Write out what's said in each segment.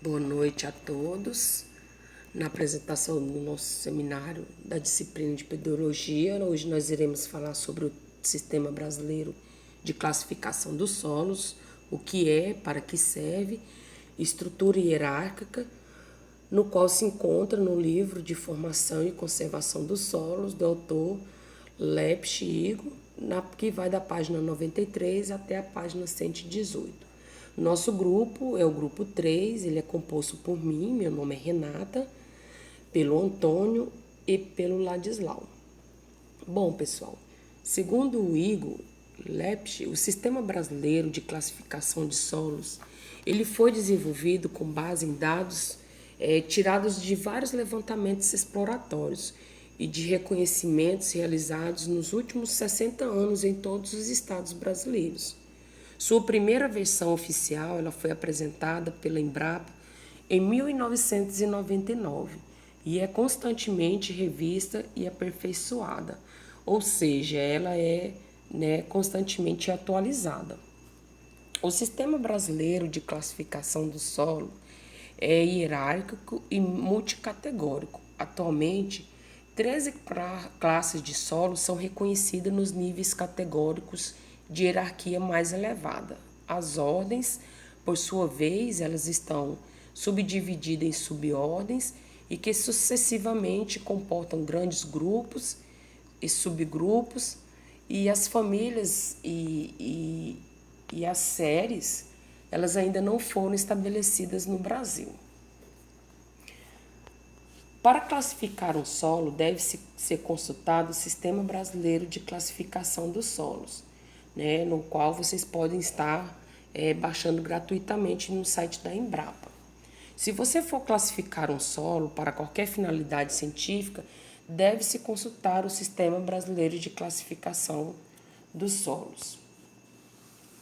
Boa noite a todos. Na apresentação do nosso seminário da disciplina de Pedologia, hoje nós iremos falar sobre o Sistema Brasileiro de Classificação dos Solos, o que é, para que serve, estrutura hierárquica, no qual se encontra no livro de Formação e Conservação dos Solos, do autor Lepsch Igor, que vai da página 93 até a página 118. Nosso grupo é o grupo 3, ele é composto por mim, meu nome é Renata, pelo Antônio e pelo Ladislau. Bom, pessoal, segundo o Igor Lepsch, o Sistema Brasileiro de Classificação de Solos, ele foi desenvolvido com base em dados tirados de vários levantamentos exploratórios e de reconhecimentos realizados nos últimos 60 anos em todos os estados brasileiros. Sua primeira versão oficial ela foi apresentada pela Embrapa em 1999 e é constantemente revista e aperfeiçoada, ou seja, ela é constantemente atualizada. O Sistema Brasileiro de Classificação do Solo é hierárquico e multicategórico. Atualmente, 13 classes de solo são reconhecidas nos níveis categóricos de hierarquia mais elevada. As ordens, por sua vez, elas estão subdivididas em subordens e que sucessivamente comportam grandes grupos e subgrupos, e as famílias e as séries, elas ainda não foram estabelecidas no Brasil. Para classificar um solo, deve-se ser consultado o Sistema Brasileiro de Classificação dos Solos, no qual vocês podem estar baixando gratuitamente no site da Embrapa. Se você for classificar um solo para qualquer finalidade científica, deve-se consultar o Sistema Brasileiro de Classificação dos Solos.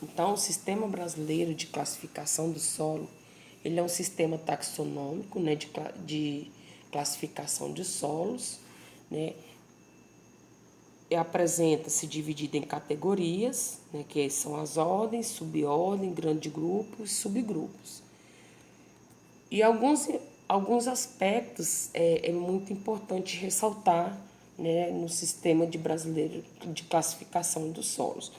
Então, o Sistema Brasileiro de Classificação do Solo, ele é um sistema taxonômico, de classificação de solos, apresenta-se dividido em categorias, que são as ordens, subordem, grande grupo e subgrupos. E alguns aspectos é muito importante ressaltar no sistema brasileiro de classificação dos solos.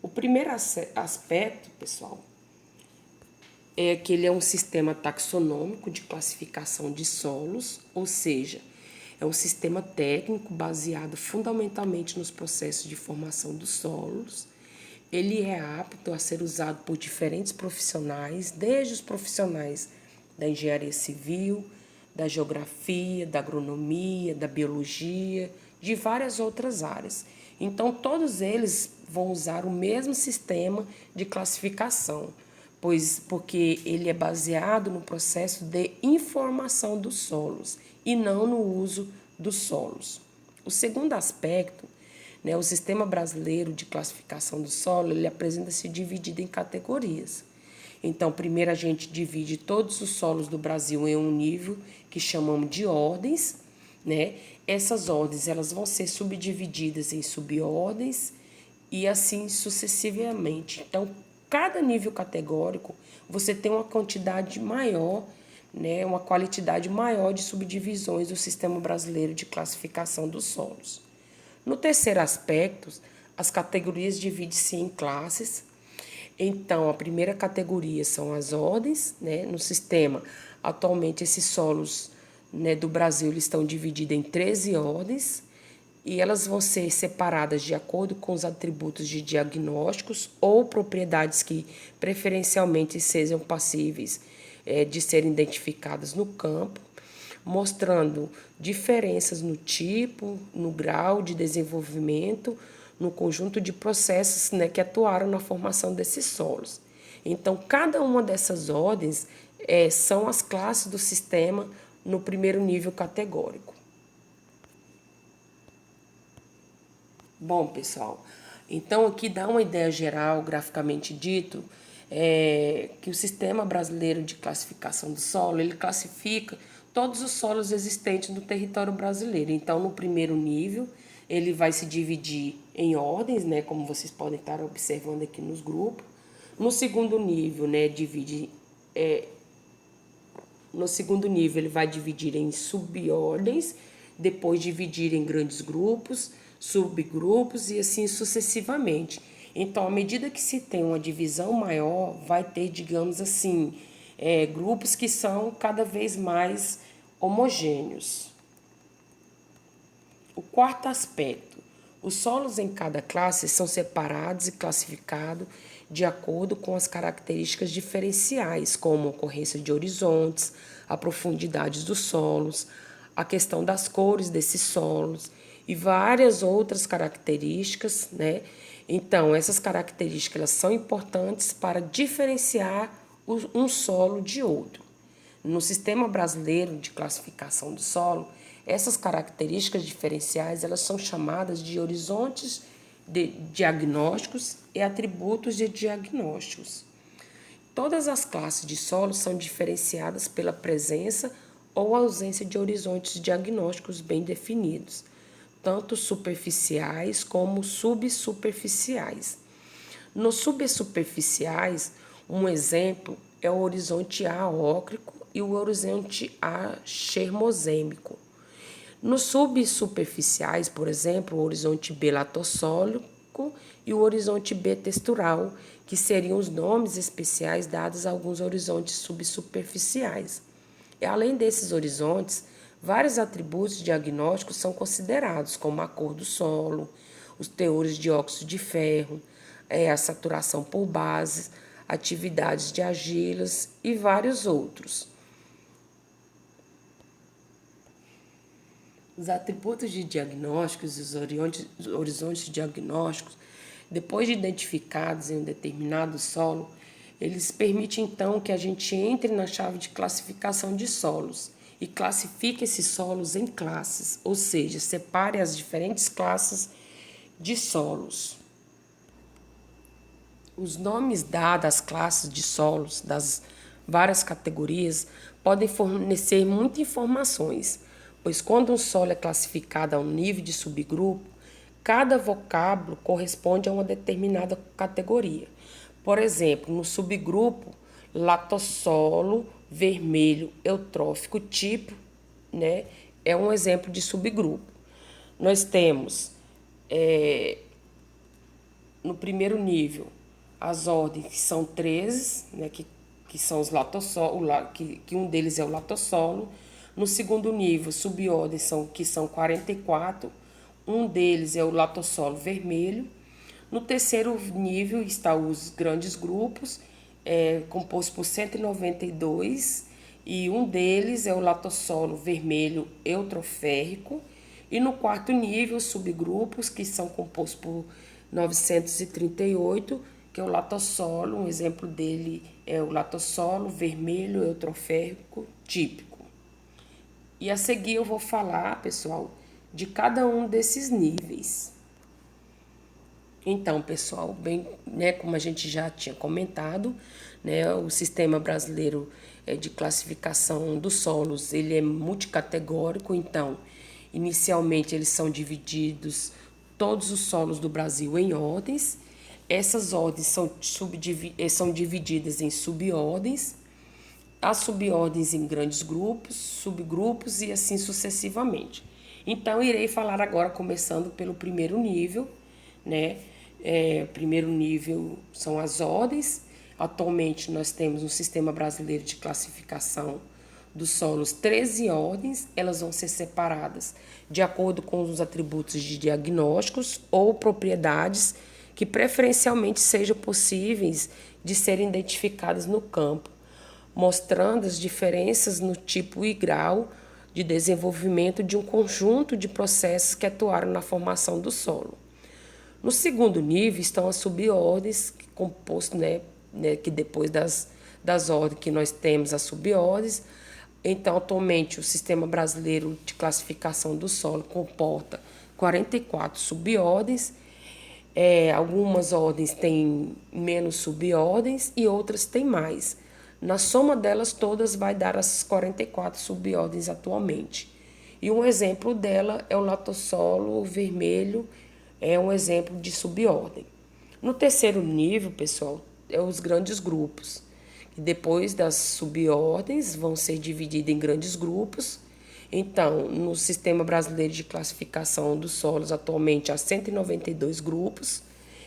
O primeiro aspecto, pessoal, é que ele é um sistema taxonômico de classificação de solos, ou seja, é um sistema técnico baseado fundamentalmente nos processos de formação dos solos. Ele é apto a ser usado por diferentes profissionais, desde os profissionais da engenharia civil, da geografia, da agronomia, da biologia, de várias outras áreas. Então, todos eles vão usar o mesmo sistema de classificação, porque ele é baseado no processo de informação dos solos e não no uso dos solos. O segundo aspecto, o Sistema Brasileiro de Classificação do Solo, ele apresenta-se dividido em categorias. Então, primeiro a gente divide todos os solos do Brasil em um nível que chamamos de ordens, Essas ordens elas vão ser subdivididas em subordens e assim sucessivamente. Então, cada nível categórico você tem uma quantidade maior, uma qualidade maior de subdivisões do Sistema Brasileiro de Classificação dos Solos. No terceiro aspecto, as categorias dividem-se em classes. Então, a primeira categoria são as ordens, no sistema. Atualmente, esses solos do Brasil eles estão divididos em 13 ordens e elas vão ser separadas de acordo com os atributos de diagnósticos ou propriedades que preferencialmente sejam passíveis de serem identificadas no campo, mostrando diferenças no tipo, no grau de desenvolvimento, no conjunto de processos que atuaram na formação desses solos. Então, cada uma dessas ordens são as classes do sistema no primeiro nível categórico. Bom, pessoal, então aqui dá uma ideia geral, graficamente dito, que o Sistema Brasileiro de Classificação do Solo, ele classifica todos os solos existentes no território brasileiro. Então, no primeiro nível, ele vai se dividir em ordens, como vocês podem estar observando aqui nos grupos. No segundo nível, divide No segundo nível, ele vai dividir em subordens, depois dividir em grandes grupos, subgrupos e assim sucessivamente. Então, à medida que se tem uma divisão maior, vai ter, digamos assim, grupos que são cada vez mais homogêneos. O quarto aspecto: os solos em cada classe são separados e classificados de acordo com as características diferenciais, como a ocorrência de horizontes, a profundidade dos solos, a questão das cores desses solos e várias outras características, né? Então, essas características elas são importantes para diferenciar um solo de outro. No sistema brasileiro de classificação do solo, essas características diferenciais elas são chamadas de horizontes de diagnósticos e atributos de diagnósticos. Todas as classes de solo são diferenciadas pela presença ou ausência de horizontes diagnósticos bem definidos, tanto superficiais como subsuperficiais. Nos subsuperficiais, um exemplo é o horizonte A ócrico e o horizonte A chermosêmico. Nos subsuperficiais, por exemplo, o horizonte B latossólico e o horizonte B textural, que seriam os nomes especiais dados a alguns horizontes subsuperficiais. E além desses horizontes, vários atributos diagnósticos são considerados, como a cor do solo, os teores de óxido de ferro, a saturação por bases, atividades de argilas e vários outros. Os atributos de diagnósticos e os horizontes diagnósticos, depois de identificados em um determinado solo, eles permitem então que a gente entre na chave de classificação de solos e classifique esses solos em classes, ou seja, separe as diferentes classes de solos. Os nomes dados às classes de solos das várias categorias podem fornecer muitas informações, pois quando um solo é classificado a um nível de subgrupo, cada vocábulo corresponde a uma determinada categoria. Por exemplo, no subgrupo latossolo vermelho eutrófico tipo, né, é um exemplo de subgrupo. Nós temos no primeiro nível as ordens que são 13, né, que são os latossolos, que um deles é o latossolo. No segundo nível, subordens que são 44, um deles é o latossolo vermelho. No terceiro nível está os grandes grupos, composto por 192, e um deles é o latossolo vermelho eutroférrico. E no quarto nível, subgrupos que são compostos por 938, que é o latossolo, um exemplo dele é o latossolo vermelho eutroférrico típico. E a seguir eu vou falar, pessoal, de cada um desses níveis. Então, pessoal, bem, né, como a gente já tinha comentado, né, o sistema brasileiro de classificação dos solos, ele é multicategórico. Então, inicialmente eles são divididos todos os solos do Brasil em ordens. Essas ordens são divididas em subordens, as subordens em grandes grupos, subgrupos e assim sucessivamente. Então, irei falar agora começando pelo primeiro nível, né? Primeiro nível são as ordens. Atualmente nós temos no Sistema Brasileiro de Classificação dos Solos 13 ordens. Elas vão ser separadas de acordo com os atributos de diagnósticos ou propriedades que preferencialmente sejam possíveis de serem identificadas no campo, mostrando as diferenças no tipo e grau de desenvolvimento de um conjunto de processos que atuaram na formação do solo. No segundo nível estão as subordens, composto, que depois das ordens que nós temos as subordens. Então, atualmente, o Sistema Brasileiro de Classificação do Solo comporta 44 subordens. Algumas ordens têm menos subordens e outras têm mais. Na soma delas todas vai dar as 44 subordens atualmente. E um exemplo dela é o latossolo vermelho, é um exemplo de subordem. No terceiro nível, pessoal, é os grandes grupos, E depois das subordens vão ser divididas em grandes grupos. Então, no Sistema Brasileiro de Classificação dos Solos, atualmente há 192 grupos.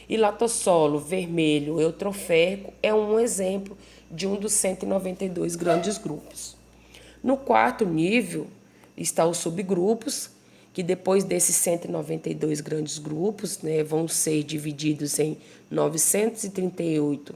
E latossolo vermelho eutroférrico é um exemplo de um dos 192 grandes grupos. No quarto nível está os subgrupos, que depois desses 192 grandes grupos, né, vão ser divididos em 938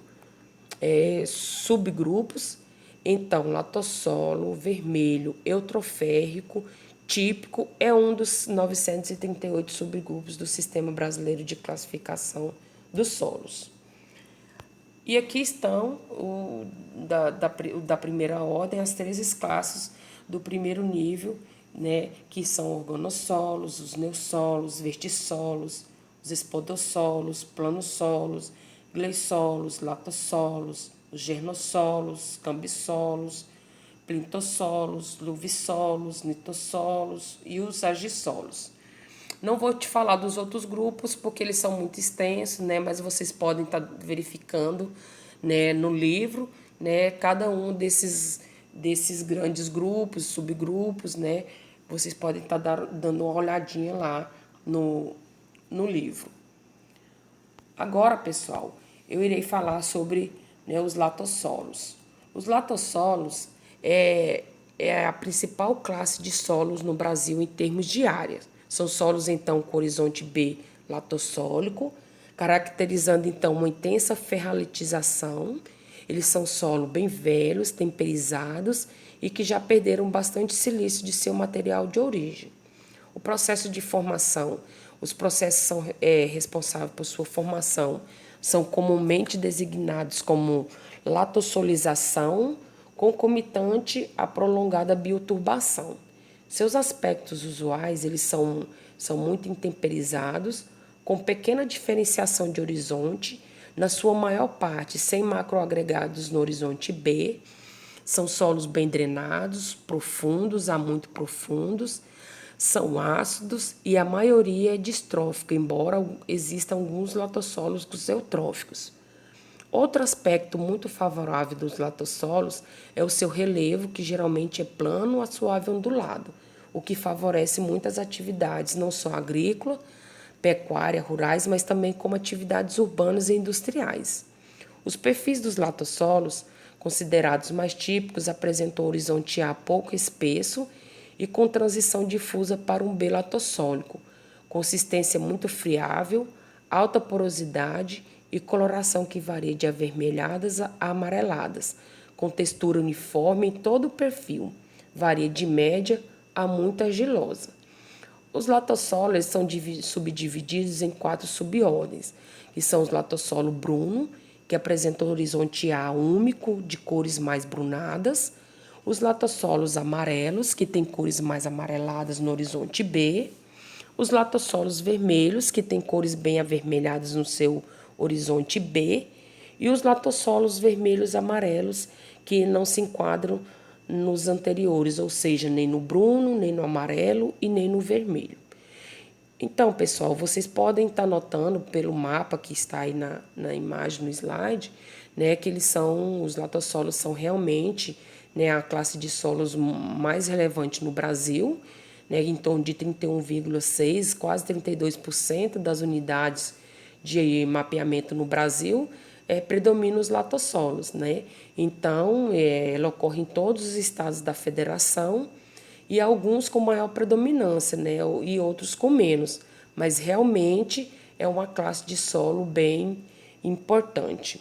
subgrupos. Então, latossolo vermelho eutroférrico típico é um dos 938 subgrupos do Sistema Brasileiro de Classificação dos Solos. E aqui estão da primeira ordem as 13 classes do primeiro nível, né, que são organossolos, os neossolos, vertissolos, os espodossolos, planossolos, gleissolos, latossolos, os gernossolos, cambissolos, plintossolos, luvissolos, nitossolos e os agissolos. Não vou te falar dos outros grupos porque eles são muito extensos, né? Mas vocês podem estar verificando, né, no livro, né, cada um desses grandes grupos, subgrupos, né? Vocês podem estar dando uma olhadinha lá no livro. Agora, pessoal, eu irei falar sobre, né, os latossolos. Os latossolos é a principal classe de solos no Brasil em termos de área. São solos, então, com horizonte B latossólico, caracterizando, então, uma intensa ferralitização. Eles são solos bem velhos, temperizados e que já perderam bastante silício de seu material de origem. O processo de formação, os processos são responsáveis por sua formação, são comumente designados como latossolização, concomitante à prolongada bioturbação. Seus aspectos usuais, eles são muito intemperizados, com pequena diferenciação de horizonte, na sua maior parte sem macroagregados no horizonte B. São solos bem drenados, profundos a muito profundos, são ácidos e a maioria é distrófica, embora existam alguns latossolos eutróficos. Outro aspecto muito favorável dos latossolos é o seu relevo, que geralmente é plano a suave ondulado, o que favorece muitas atividades, não só agrícola, pecuária, rurais, mas também como atividades urbanas e industriais. Os perfis dos latossolos, considerados mais típicos, apresentam horizonte A pouco espesso e com transição difusa para um B latossólico, consistência muito friável, alta porosidade e coloração que varia de avermelhadas a amareladas, com textura uniforme em todo o perfil, varia de média a muito argilosa. Os latossolos são subdivididos em 4 subordens, que são os latossolo bruno, que apresentam horizonte A úmico, de cores mais brunadas, os latossolos amarelos, que têm cores mais amareladas no horizonte B, os latossolos vermelhos, que têm cores bem avermelhadas no seu horizonte B, e os latossolos vermelhos amarelos, que não se enquadram nos anteriores, ou seja, nem no bruno, nem no amarelo e nem no vermelho. Então, pessoal, vocês podem estar notando pelo mapa que está aí na imagem, no slide, né, que os latossolos são realmente, né, a classe de solos mais relevante no Brasil, né, em torno de 31,6%, quase 32% das unidades de mapeamento no Brasil predominam os latossolos, né? Então, ela ocorre em todos os estados da federação e alguns com maior predominância, né, e outros com menos, mas realmente é uma classe de solo bem importante.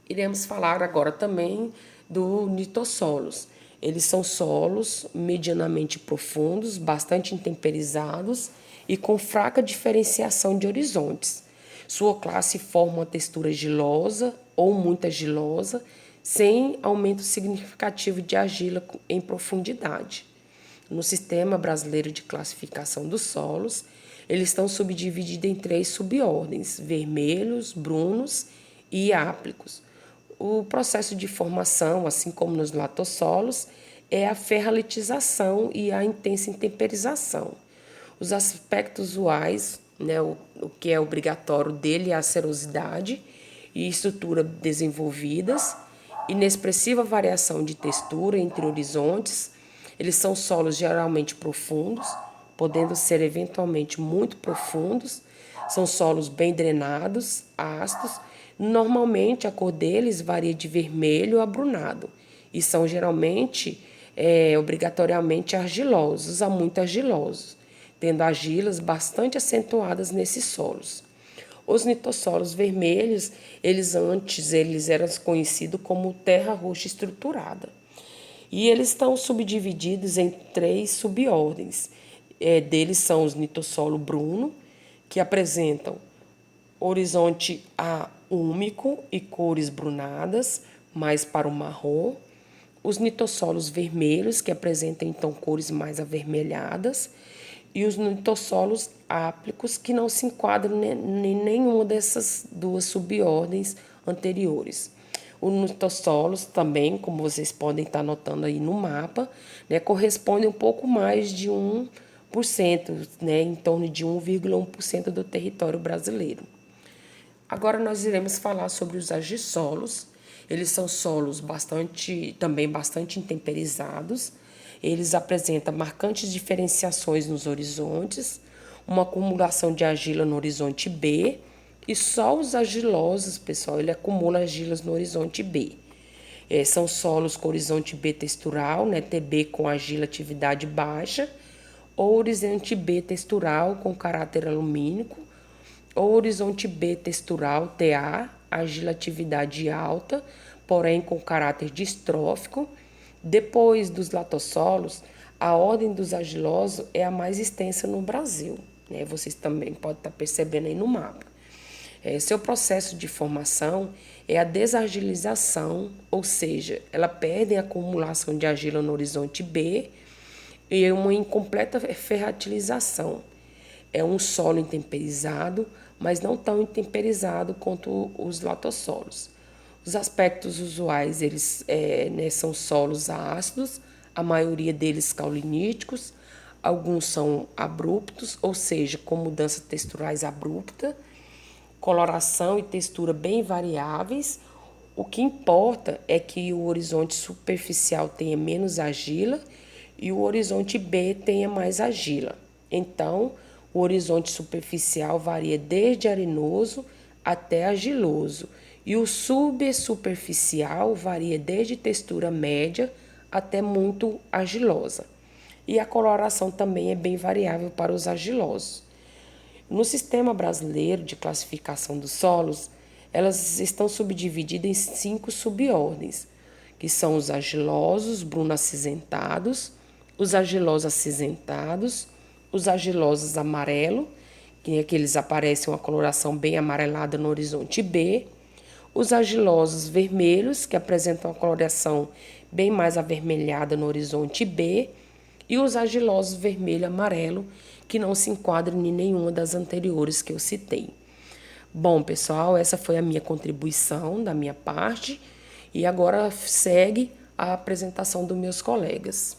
Iremos falar agora também do nitossolos. Eles são solos medianamente profundos, bastante intemperizados e com fraca diferenciação de horizontes. Sua classe forma uma textura gilosa ou muito argilosa, sem aumento significativo de argila em profundidade. No Sistema Brasileiro de Classificação dos Solos, eles estão subdivididos em 3 subordens: vermelhos, brunos e áplicos. O processo de formação, assim como nos latossolos, é a ferralitização e a intensa intemperização. Os aspectos usuais, né, o que é obrigatório dele é a serosidade e estrutura desenvolvidas inexpressiva variação de textura entre horizontes. Eles são solos geralmente profundos, podendo ser eventualmente muito profundos. São solos bem drenados, ácidos. Normalmente a cor deles varia de vermelho a brunado e são geralmente, obrigatoriamente argilosos a muito argilosos, tendo argilas bastante acentuadas nesses solos. Os litossolos vermelhos, eles eram conhecidos como terra roxa estruturada. E eles estão subdivididos em 3 subordens. Deles são os litossolo bruno, que apresentam horizonte A úmico e cores brunadas, mais para o marrom. Os litossolos vermelhos, que apresentam então cores mais avermelhadas, e os litossolos áplicos, que não se enquadram em nenhuma dessas 2 subordens anteriores. Os litossolos também, como vocês podem estar notando aí no mapa, né, corresponde um pouco mais de 1%, né, em torno de 1,1% do território brasileiro. Agora nós iremos falar sobre os argissolos. Eles são solos também bastante intemperizados. Eles apresentam marcantes diferenciações nos horizontes, uma acumulação de argila no horizonte B, e só os argilosos, pessoal, ele acumula argilas no horizonte B. São solos com horizonte B textural, né, TB com argila atividade baixa, ou horizonte B textural com caráter alumínico, ou horizonte B textural, TA, argila atividade alta, porém com caráter distrófico. Depois dos latossolos, a ordem dos argilosos é a mais extensa no Brasil, né? Vocês também podem estar percebendo aí no mapa. Seu processo de formação é a desargilização, ou seja, ela perde a acumulação de argila no horizonte B e uma incompleta ferratilização. É um solo intemperizado, mas não tão intemperizado quanto os latossolos. Os aspectos usuais, são solos ácidos, a maioria deles cauliníticos, alguns são abruptos, ou seja, com mudanças texturais abruptas, coloração e textura bem variáveis. O que importa é que o horizonte superficial tenha menos argila e o horizonte B tenha mais argila. Então, o horizonte superficial varia desde arenoso até argiloso e o subsuperficial varia desde textura média até muito argilosa. E a coloração também é bem variável para os argilosos. No sistema brasileiro de classificação dos solos, elas estão subdivididas em 5 subordens, que são os argilosos bruno-acinzentados, os argilosos acinzentados, os argilosos amarelo, que é que eles aparecem uma coloração bem amarelada no horizonte B, os argilosos vermelhos, que apresentam uma coloração bem mais avermelhada no horizonte B, e os argilosos vermelho-amarelo, que não se enquadram em nenhuma das anteriores que eu citei. Bom, pessoal, essa foi a minha contribuição da minha parte, e agora segue a apresentação dos meus colegas.